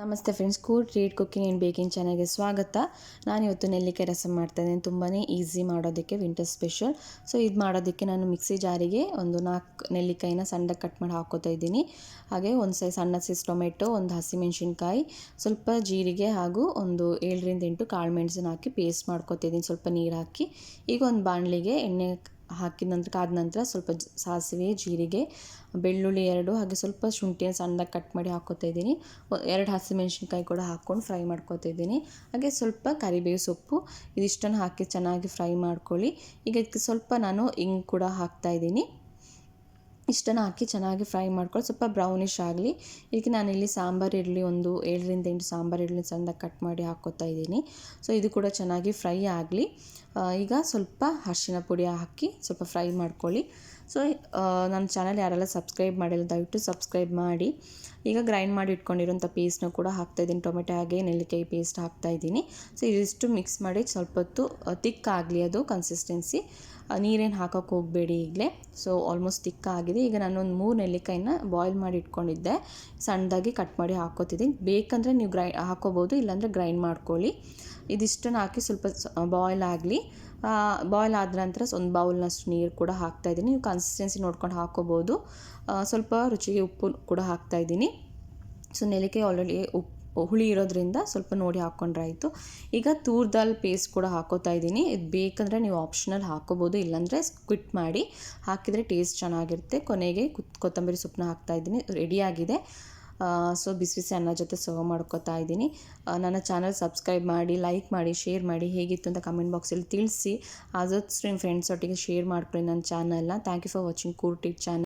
ನಮಸ್ತೆ friends, cool treat cooking and baking ಚಾನಲ್ಗೆ ಸ್ವಾಗತ. ನಾನಿವತ್ತು ನೆಲ್ಲಿಕಾಯಿ ರಸಂ ಮಾಡ್ತಾಯಿದ್ದೀನಿ. ತುಂಬಾ ಈಸಿ ಮಾಡೋದಕ್ಕೆ, ವಿಂಟರ್ ಸ್ಪೆಷಲ್. ಸೊ ಇದು ಮಾಡೋದಕ್ಕೆ ನಾನು ಮಿಕ್ಸಿ ಜಾರಿಗೆ ಒಂದು 4 ನೆಲ್ಲಿಕಾಯಿನ ಸಣ್ಣದಾಗಿ ಕಟ್ ಮಾಡಿ ಹಾಕ್ಕೋತಾ ಇದ್ದೀನಿ. ಹಾಗೆ ಒಂದು ಸಣ್ಣ ಸೈಜ್ ಟೊಮೆಟೊ, ಒಂದು ಹಸಿಮೆಣಸಿನ್ಕಾಯಿ, ಸ್ವಲ್ಪ ಜೀರಿಗೆ ಹಾಗೂ ಒಂದು 7ರಿಂದ 8 ಕಾಳು ಮೆಣಸನ್ನು ಹಾಕಿ ಪೇಸ್ಟ್ ಮಾಡ್ಕೊತಿದ್ದೀನಿ. ಸ್ವಲ್ಪ ನೀರು ಹಾಕಿ ಈಗ ಒಂದು ಬಾಣಲಿಗೆ ಎಣ್ಣೆ ಹಾಕಿದ ನಂತರ ಕಾದ ನಂತರ ಸ್ವಲ್ಪ ಸಾಸಿವೆ, ಜೀರಿಗೆ, ಬೆಳ್ಳುಳ್ಳಿ 2 ಹಾಗೆ ಸ್ವಲ್ಪ ಶುಂಠಿಯನ್ನು ಸಣ್ಣದಾಗಿ ಕಟ್ ಮಾಡಿ ಹಾಕ್ಕೋತಾ ಇದ್ದೀನಿ. 2 ಹಸಿಮೆಣಸಿನ್ಕಾಯಿ ಕೂಡ ಹಾಕ್ಕೊಂಡು ಫ್ರೈ ಮಾಡ್ಕೊತಾ ಇದ್ದೀನಿ. ಹಾಗೆ ಸ್ವಲ್ಪ ಕರಿಬೇವು ಸೊಪ್ಪು, ಇದಿಷ್ಟನ್ನು ಹಾಕಿ ಚೆನ್ನಾಗಿ ಫ್ರೈ ಮಾಡ್ಕೊಳ್ಳಿ. ಈಗ ಇದಕ್ಕೆ ಸ್ವಲ್ಪ ನಾನು ಹಿಂಗೆ ಕೂಡ ಹಾಕ್ತಾ ಇದ್ದೀನಿ. ಇಷ್ಟನ್ನು ಹಾಕಿ ಚೆನ್ನಾಗಿ ಫ್ರೈ ಮಾಡ್ಕೊಳ್ಳಿ, ಸ್ವಲ್ಪ ಬ್ರೌನಿಷ್ ಆಗಲಿ. ಇದಕ್ಕೆ ನಾನಿಲ್ಲಿ ಸಾಂಬಾರು ಈರುಳ್ಳಿ ಒಂದು 7ರಿಂದ 8 ಸಾಂಬಾರು ಈರುಳ್ಳಿ ಸಣ್ಣದಾಗಿ ಕಟ್ ಮಾಡಿ ಹಾಕ್ಕೋತಾ ಇದ್ದೀನಿ. ಸೊ ಇದು ಕೂಡ ಚೆನ್ನಾಗಿ ಫ್ರೈ ಆಗಲಿ. ಈಗ ಸ್ವಲ್ಪ ಅರಿಶಿನ ಪುಡಿ ಹಾಕಿ ಸ್ವಲ್ಪ ಫ್ರೈ ಮಾಡ್ಕೊಳ್ಳಿ. ಸೊ ನನ್ನ ಚಾನಲ್ ಯಾರೆಲ್ಲ ಸಬ್ಸ್ಕ್ರೈಬ್ ಮಾಡಿಲ್ಲ ದಯವಿಟ್ಟು ಸಬ್ಸ್ಕ್ರೈಬ್ ಮಾಡಿ. ಈಗ ಗ್ರೈಂಡ್ ಮಾಡಿ ಇಟ್ಕೊಂಡಿರೋಂಥ ಪೇಸ್ಟ್ನ ಕೂಡ ಹಾಕ್ತಾಯಿದ್ದೀನಿ. ಟೊಮೆಟೊ ಹಾಗೆ ನೆಲ್ಲಿಕಾಯಿ ಪೇಸ್ಟ್ ಹಾಕ್ತಾಯಿದ್ದೀನಿ. ಸೊ ಇದಿಷ್ಟು ಮಿಕ್ಸ್ ಮಾಡಿ ಸ್ವಲ್ಪ ಹೊತ್ತು ತಿಕ್ಕಾಗಲಿ ಅದು ಕನ್ಸಿಸ್ಟೆನ್ಸಿ. ನೀರೇನು ಹಾಕೋಕ್ಕೆ ಹೋಗಬೇಡಿ ಈಗಲೇ. ಸೊ ಆಲ್ಮೋಸ್ಟ್ ತಿಕ್ಕಾಗಿದೆ. ಈಗ ನಾನೊಂದು 3 ನೆಲ್ಲಿಕಾಯಿನ ಬಾಯ್ಲ್ ಮಾಡಿ ಇಟ್ಕೊಂಡಿದ್ದೆ, ಸಣ್ಣದಾಗಿ ಕಟ್ ಮಾಡಿ ಹಾಕ್ಕೋತಿದ್ದೀನಿ. ಬೇಕಂದರೆ ನೀವು ಹಾಕ್ಕೋಬೋದು, ಇಲ್ಲಾಂದರೆ ಗ್ರೈಂಡ್ ಮಾಡ್ಕೊಳ್ಳಿ. ಇದಿಷ್ಟನ್ನು ಹಾಕಿ ಸ್ವಲ್ಪ ಬಾಯ್ಲ್ ಆಗಲಿ. ಬಾಯ್ಲ್ ಆದ ನಂತರ ಒಂದು ಬೌಲ್ನಷ್ಟು ನೀರು ಕೂಡ ಹಾಕ್ತಾಯಿದ್ದೀನಿ. ನೀವು ಕನ್ಸಿಸ್ಟೆನ್ಸಿ ನೋಡ್ಕೊಂಡು ಹಾಕ್ಕೋಬೋದು. ಸ್ವಲ್ಪ ರುಚಿಗೆ ಉಪ್ಪು ಕೂಡ ಹಾಕ್ತಾಯಿದ್ದೀನಿ. ಸೊ ನೆಲ್ಲಿಕಾಯಿ ಆಲ್ರೆಡಿ ಹುಳಿ ಇರೋದ್ರಿಂದ ಸ್ವಲ್ಪ ನೋಡಿ ಹಾಕ್ಕೊಂಡ್ರೆ ಆಯಿತು. ಈಗ ತೂರ್ ದಾಲ್ ಪೇಸ್ಟ್ ಕೂಡ ಹಾಕ್ಕೋತಾ ಇದ್ದೀನಿ. ಇದು ಬೇಕಂದರೆ ನೀವು ಆಪ್ಷನಲ್ ಹಾಕ್ಕೋಬೋದು, ಇಲ್ಲಾಂದರೆ ಸ್ಕಿಪ್ ಮಾಡಿ. ಹಾಕಿದರೆ ಟೇಸ್ಟ್ ಚೆನ್ನಾಗಿರುತ್ತೆ. ಕೊನೆಗೆ ಕೊತ್ತಂಬರಿ ಸೊಪ್ಪನ್ನ ಹಾಕ್ತಾಯಿದ್ದೀನಿ. ರೆಡಿಯಾಗಿದೆ. ಸೊ ಬಿಸಿ ಬಿಸಿ ಅನ್ನ ಜೊತೆ ಸರ್ವ್ ಮಾಡ್ಕೋತಾ ಇದ್ದೀನಿ. ನನ್ನ ಚಾನಲ್ ಸಬ್ಸ್ಕ್ರೈಬ್ ಮಾಡಿ, ಲೈಕ್ ಮಾಡಿ, ಶೇರ್ ಮಾಡಿ. ಹೇಗಿತ್ತು ಅಂತ ಕಮೆಂಟ್ ಬಾಕ್ಸಲ್ಲಿ ತಿಳಿಸಿ. ಆದಷ್ಟು ನಿಮ್ಮ ಫ್ರೆಂಡ್ಸ್ ಒಟ್ಟಿಗೆ ಶೇರ್ ಮಾಡ್ಕೊಳ್ಳಿ ನನ್ನ ಚಾನಲ್ನ. Thank you for watching cool treat channel.